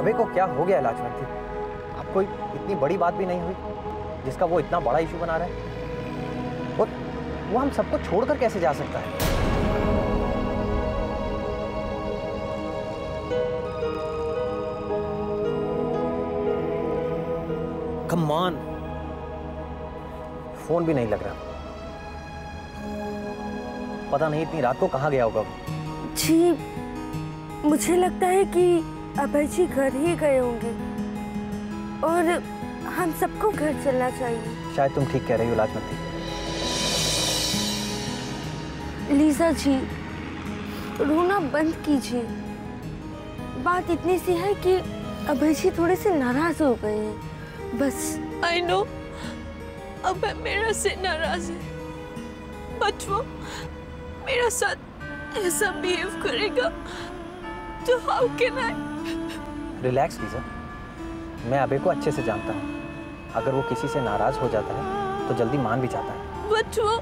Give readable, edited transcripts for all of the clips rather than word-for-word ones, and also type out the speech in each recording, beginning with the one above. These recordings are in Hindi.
अबे को क्या हो गया लाजवंती? अब कोई इतनी बड़ी बात भी नहीं हुई जिसका वो इतना बड़ा इशू बना रहा है। और वो हम सबको छोड़कर कैसे जा सकता है? कम ऑन, फोन भी नहीं लग रहा। पता नहीं इतनी रात को कहाँ गया होगा। जी, मुझे लगता है कि अभय जी घर ही गए होंगे और हम सबको घर चलना चाहिए। शायद तुम ठीक कह रही हो लाजवंती। लीजा जी, रोना बंद कीजिए। बात इतनी सी है कि अभय जी थोड़े से नाराज हो गए हैं, बस। I know, अभय मेरा से नाराज है, बट वो मेरा साथ ऐसा बिहेव करेगा तो how can I? Relax Lisa, मैं अभय को अच्छे से जानता हूँ। अगर वो किसी से नाराज हो जाता है तो जल्दी मान भी जाता है। बट वो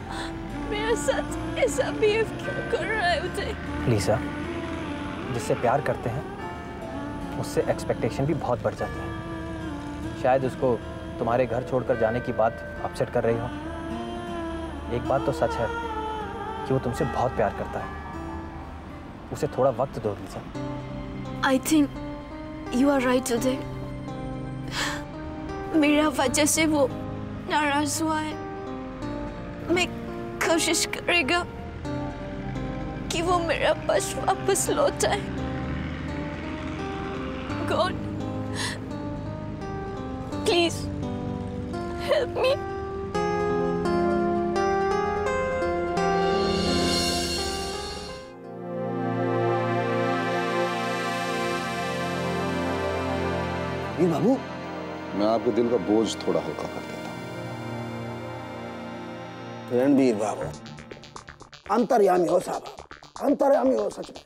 मेरे साथ ऐसा बिहेव क्यों कर रहा है उदय? लीजा, जिससे प्यार करते हैं उससे एक्सपेक्टेशन भी बहुत बढ़ जाती है। शायद उसको तुम्हारे घर छोड़कर जाने की बात अपसेट कर रही हो। एक बात तो सच है कि वो तुमसे बहुत प्यार करता है। उसे थोड़ा वक्त दो Lisa. I think you are right उदय। मेरा वजह से वो नाराज हुआ है। मैं कोशिश करेगा कि वो मेरा पास वापस लौट आए। God, please help me. बाबू, मैं आपके दिल का बोझ थोड़ा हल्का कर देता हूँ। रणबीर बाबू, अंतर्यामी हो साहब, अंतर्यामी हो सच में।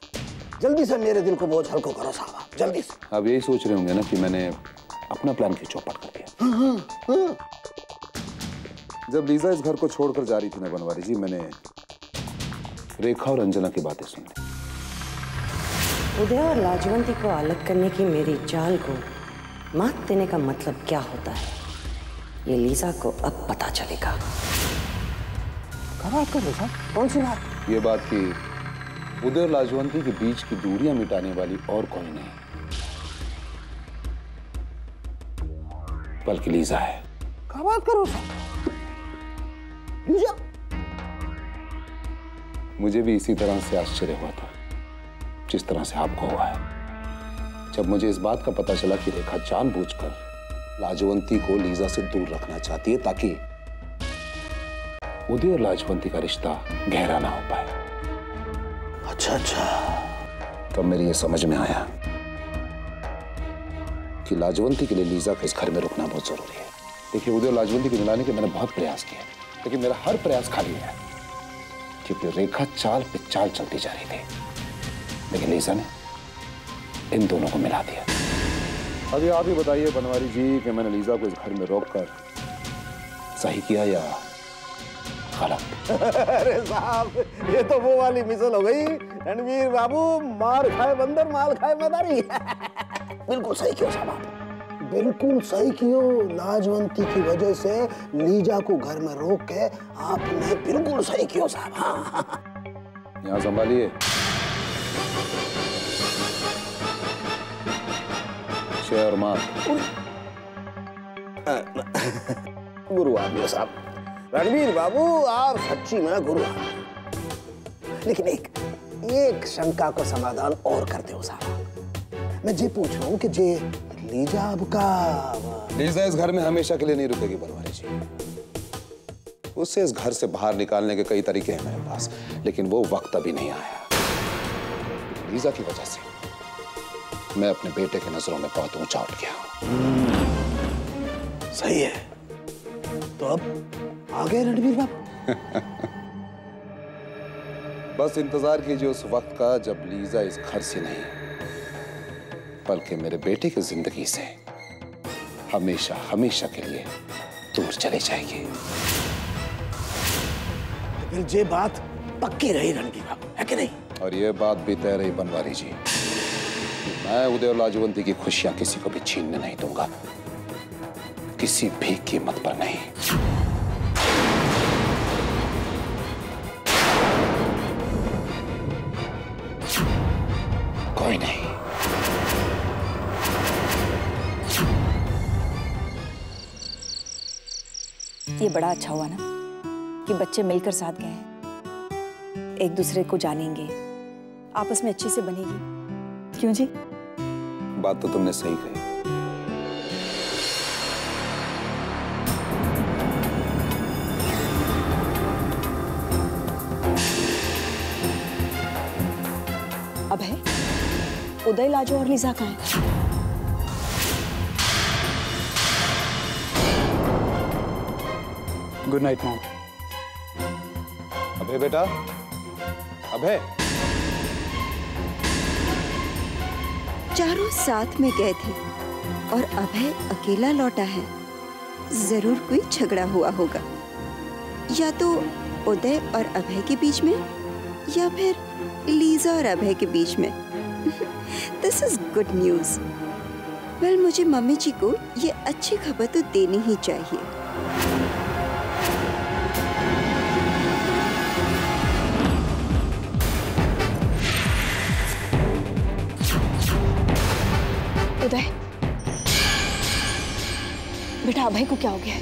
जल्दी से मेरे दिल को बोझ हल्का करो साहब, जल्दी से। आप यही सोच रहे होंगे ना कि मैंने अपना प्लान क्यों चौपट कर दिया। हाँ। जब लीजा इस घर को छोड़कर जा रही थी ना बनवारी जी, मैंने रेखा और अंजना की बातें सुनी। उदय और लाजवंती को अलग करने की मेरी चाल को मात देने का मतलब क्या होता है, ये लीजा को अब पता चलेगा। क्या बात कर रहे साहब? कौन सी बात? ये बात कि उदय और लाजवंती के बीच की दूरियां मिटाने वाली और कोई नहीं बल्कि लीजा है। क्या बात करो साहब? लीजा? मुझे भी इसी तरह से आश्चर्य हुआ था जिस तरह से आपको हुआ है जब मुझे इस बात का पता चला कि रेखा जानबूझकर लाजवंती को लीजा से दूर रखना चाहती है ताकि उदय और लाजवंती का रिश्ता गहरा ना हो पाए। अच्छा। तब मेरी ये समझ में आया कि लाजवंती के लिए लीजा के इस घर में रुकना बहुत जरूरी है। देखिए, उदय और लाजवंती को मिलाने के मैंने बहुत प्रयास किए, लेकिन मेरा हर प्रयास खाली है क्योंकि रेखा चाल पे चाल चलती जा रही थी, लेकिन लीजा ने इन दोनों को मिला दिया। अभी आप ही बताइए बनवारी जी कि मैंने लीजा को इस घर में रोककर सही किया या गलत? अरे साहब, ये तो वो वाली मिसल हो गई रणवीर बाबू, मार खाए बंदर माल खाए मदारी। बिल्कुल सही क्यों साहब, आप बिल्कुल सही क्यों। लाजवंती की वजह से लीजा को घर में रोक के आपने बिल्कुल सही क्यों साहब। हाँ। यहाँ संभालिए। शेर मार। गुरु आदमी साहब। रणवीर बाबू, आप सच्ची में गुरु आदमी। लेकिन एक शंका को समाधान और करते हो साहब। मैं ये पूछ रहा हूँ कि जे लीजा आपका। लीजा इस घर में हमेशा के लिए नहीं रुकेगी बनवारी जी। उससे इस घर से बाहर निकालने के कई तरीके हैं मेरे पास, लेकिन वो वक्त अभी नहीं आया। लीजा की वजह से मैं अपने बेटे की नजरों में बहुत ऊंचा उठ गया हूं। सही है। तो अब आगे रणवीर बाबू। बस इंतजार कीजिए उस वक्त का जब लीजा इस घर से नहीं बल्कि मेरे बेटे की जिंदगी से हमेशा हमेशा के लिए दूर चली जाएगी। लेकिन ये बात पक्की रही रणवीर बाबू, है कि नहीं? और ये बात भी तय रही बनवारी जी मैं उदय और लाजवंती की खुशियां किसी को भी छीनने नहीं दूंगा, किसी भी कीमत पर नहीं। कोई नहीं। ये बड़ा अच्छा हुआ ना कि बच्चे मिलकर साथ गए हैं, एक दूसरे को जानेंगे, आपस में अच्छे से बनेगी। क्यों जी? बात तो तुमने सही कही। अभय, उदय, लाजो और लीजा कहाँ हैं? Good night mom. अभय बेटा, अभय। चारों साथ में गए थे और अभय अकेला लौटा है। जरूर कोई झगड़ा हुआ होगा, या तो उदय और अभय के बीच में, या फिर लीजा और अभय के बीच में। This is good news. Well, मुझे मम्मी जी को ये अच्छी खबर तो देनी ही चाहिए। उदय, बेटा अभय को क्या हो गया है?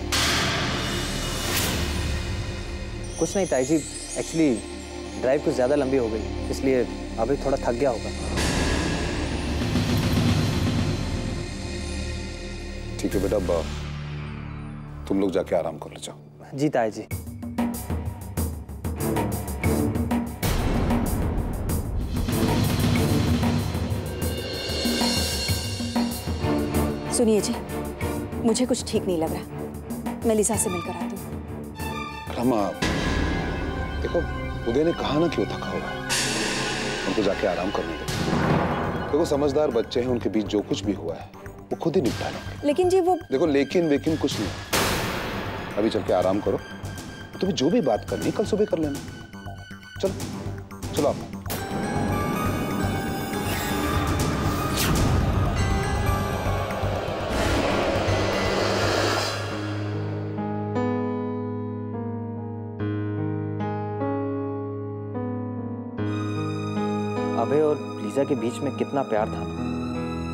कुछ नहीं ताई जी, एक्चुअली ड्राइव कुछ ज्यादा लंबी हो गई, इसलिए अभी थोड़ा थक गया होगा। ठीक है बेटा, अब तुम लोग जाके आराम कर लो, जाओ। जी ताई जी। सुनिए जी, मुझे कुछ ठीक नहीं लग रहा, मैं लिसा से मिलकर आती हूँ। रमा, देखो उदय ने कहा ना कि वो थका हुआ है, उनको जाके आराम करने दो। देखो समझदार बच्चे हैं, उनके बीच जो कुछ भी हुआ है वो खुद ही निपटा लेंगे। लेकिन जी वो, देखो लेकिन कुछ नहीं, अभी चल के आराम करो। तुम्हें जो भी बात करनी कल सुबह कर लेना। चलो चलो आप। अभय और लीजा के बीच में कितना प्यार था,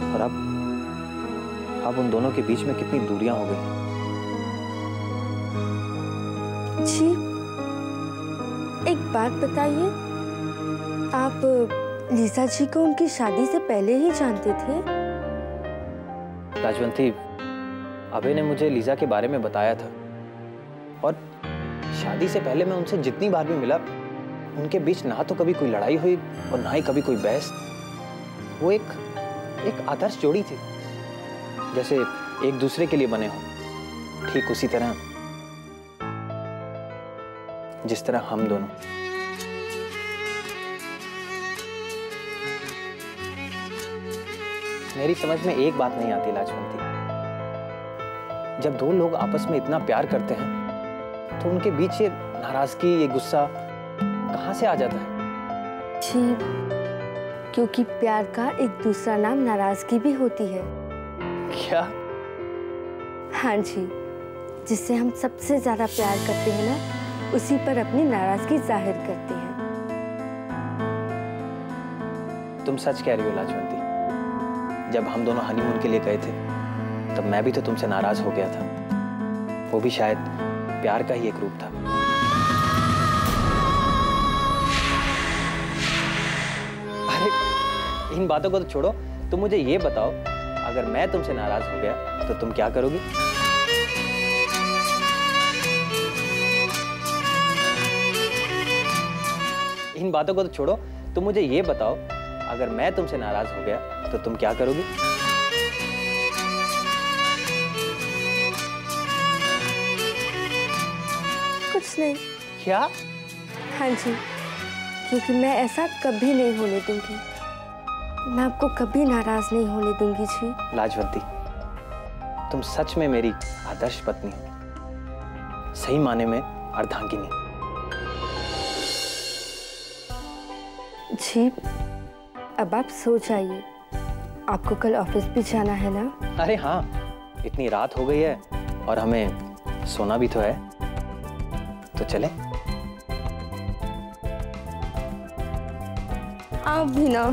और अब उन दोनों के बीच में कितनी दूरियां हो गई। जी, एक बात बताइए, आप लीजा जी को उनकी शादी से पहले ही जानते थे? लाजवंती, अभय ने मुझे लीजा के बारे में बताया था, और शादी से पहले मैं उनसे जितनी बार भी मिला, उनके बीच ना तो कभी कोई लड़ाई हुई और ना ही कभी कोई बहस। वो एक आदर्श जोड़ी थी, जैसे एक दूसरे के लिए बने हो, ठीक उसी तरह जिस तरह हम दोनों। मेरी समझ में एक बात नहीं आती लाजवंती, जब दो लोग आपस में इतना प्यार करते हैं तो उनके बीच ये नाराजगी, ये गुस्सा कहां से आ जाता है? जी, क्योंकि प्यार का एक दूसरा नाम नाराजगी भी होती है। क्या? हाँ जी, जिससे हम सबसे ज्यादा प्यार करते हैं ना, उसी पर अपनी नाराजगी जाहिर करते हैं। तुम सच कह रही हो लाजवंती, जब हम दोनों हनीमून के लिए गए थे तब मैं भी तो तुमसे नाराज हो गया था। वो भी शायद प्यार का ही एक रूप था। अरे इन बातों को तो छोड़ो, तुम मुझे ये बताओ, अगर मैं तुमसे नाराज हो गया तो तुम क्या करोगी? इन बातों को तो छोड़ो, तुम मुझे ये बताओ, अगर मैं तुमसे नाराज हो गया तो तुम क्या करोगी? कुछ नहीं। क्या? हाँ जी, क्योंकि मैं ऐसा कभी नहीं होने दूंगी। मैं आपको कभी नाराज नहीं होने दूंगी जी। लाजवंती, तुम सच में मेरी आदर्श पत्नी हो, सही माने में अर्धांगिनी। जी, अब आप सो जाइए, आपको कल ऑफिस भी जाना है ना? अरे हाँ, इतनी रात हो गई है और हमें सोना भी तो है, तो चले। आप भी ना।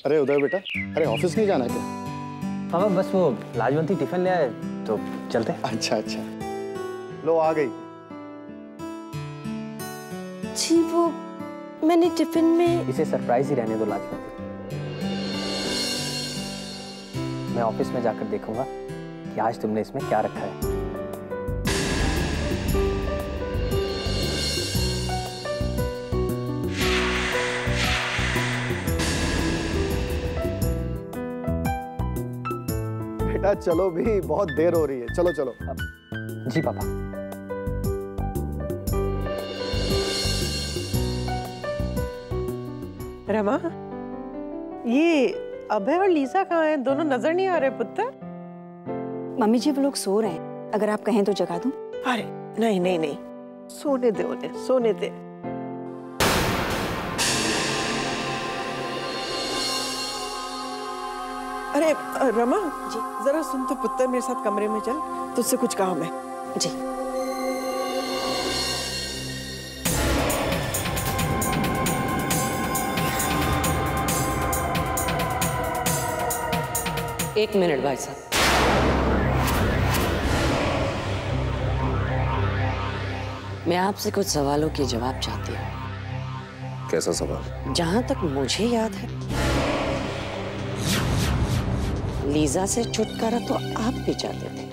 अरे उदय बेटा, अरे ऑफिस नहीं जाना क्या? हाँ बस वो लाजवंती टिफिन ले आए तो चलते। अच्छा अच्छा, लो आ गई। जी वो मैंने टिफिन में। इसे सरप्राइज ही रहने दो लाजवंती। मैं ऑफिस में जाकर देखूंगा कि आज तुमने इसमें क्या रखा है। बेटा चलो भी, बहुत देर हो रही है, चलो चलो। जी पापा। रमा, ये अभय और लीजा कहाँ हैं? दोनों नजर नहीं आ रहे पुत्र। मम्मी जी वो लोग सो रहे हैं, अगर आप कहें तो जगा दूं? अरे नहीं नहीं नहीं, सोने दे उन्हें, सोने दे। अरे रमा जी, जरा सुन तो पुत्र, मेरे साथ कमरे में चल, तुझसे कुछ काम है। जी। एक मिनट भाई साहब। मैं आपसे कुछ सवालों के जवाब चाहती हूँ। कैसा सवाल? जहां तक मुझे याद है, लीजा से छुटकारा तो आप भी चाहते थे,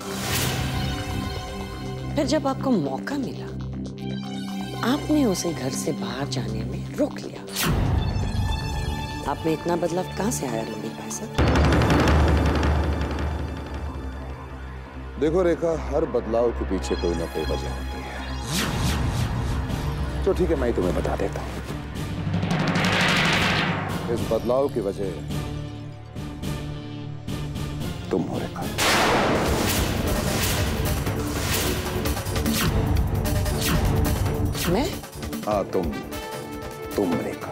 फिर जब आपको मौका मिला आपने उसे घर से बाहर जाने में रोक लिया। आप में इतना बदलाव कहां से आया रणबीर भाई साहब? देखो रेखा, हर बदलाव के पीछे कोई ना कोई वजह होती है। तो ठीक है, मैं तुम्हें बता देता हूं। इस बदलाव की वजह तुम हो रेखा। मैं? हाँ तुम रेखा,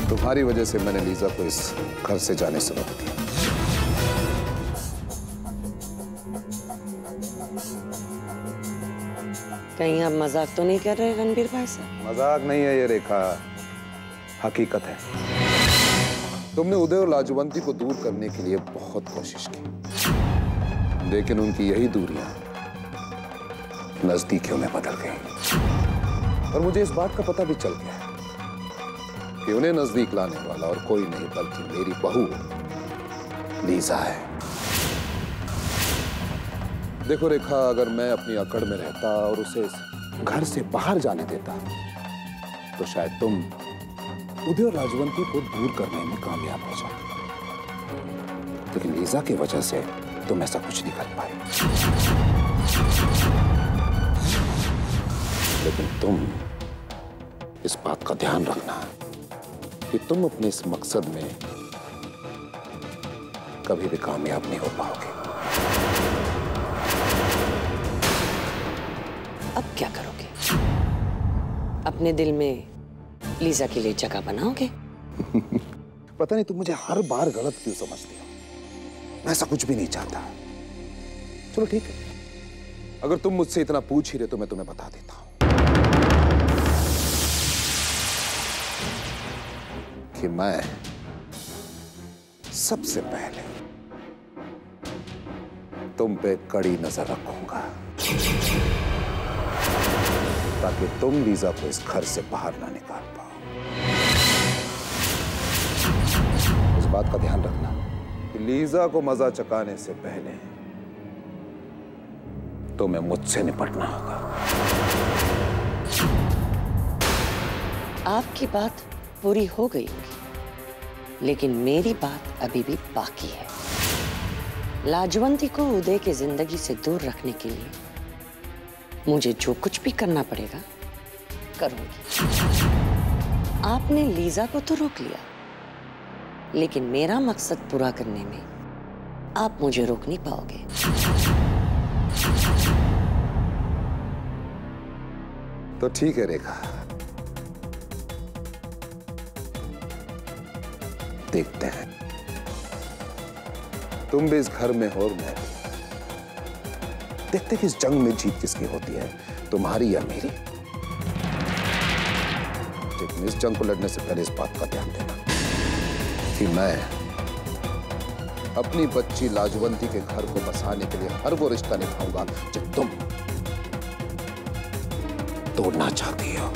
तुम्हारी वजह से मैंने लीजा को इस घर से जाने से रोक दिया। कहीं आप मजाक तो नहीं कर रहे रणबीर भाई साहब? मजाक नहीं है ये रेखा, हकीकत है। तुमने उदय और लाजवंती को दूर करने के लिए बहुत कोशिश की, लेकिन उनकी यही दूरियां नजदीकियों में बदल गई। और मुझे इस बात का पता भी चल गया कि उन्हें नजदीक लाने वाला और कोई नहीं बल्कि मेरी बहू लीजा है। देखो रेखा, अगर मैं अपनी अकड़ में रहता और उसे इस घर से बाहर जाने देता तो शायद तुम उदय और लाजवंती को दूर करने में कामयाब हो जाते, लेकिन लीजा की वजह से तुम ऐसा कुछ नहीं कर पाए। लेकिन तुम इस बात का ध्यान रखना कि तुम अपने इस मकसद में कभी भी कामयाब नहीं हो पाओगे। अब क्या करोगे? अपने दिल में लीजा के लिए जगह बनाओगे? पता नहीं तुम मुझे हर बार गलत क्यों समझती हो। मैं ऐसा कुछ भी नहीं चाहता। चलो ठीक है, अगर तुम मुझसे इतना पूछ ही रहे तो मैं तुम्हें बता देता हूं कि मैं सबसे पहले तुम पे कड़ी नजर रखूंगा ताकि तुम लीजा को इस घर से बाहर ना निकाल पाओ। इस बात का ध्यान रखना कि लीजा को मजा चकाने से पहले तुम्हें मुझसे निपटना होगा। आपकी बात पूरी हो गई होगी, लेकिन मेरी बात अभी भी बाकी है। लाजवंती को उदय की जिंदगी से दूर रखने के लिए मुझे जो कुछ भी करना पड़ेगा करूंगी। आपने लीजा को तो रोक लिया, लेकिन मेरा मकसद पूरा करने में आप मुझे रोक नहीं पाओगे। तो ठीक है रेखा, देखते हैं तुम भी इस घर में हो और मैं भी। देखते कि इस जंग में जीत किसकी होती है, तुम्हारी या मेरी। लेकिन इस जंग को लड़ने से पहले इस बात का ध्यान देना कि मैं अपनी बच्ची लाजवंती के घर को बसाने के लिए हर वो रिश्ता निभाऊंगा जो तुम तोड़ना चाहती हो।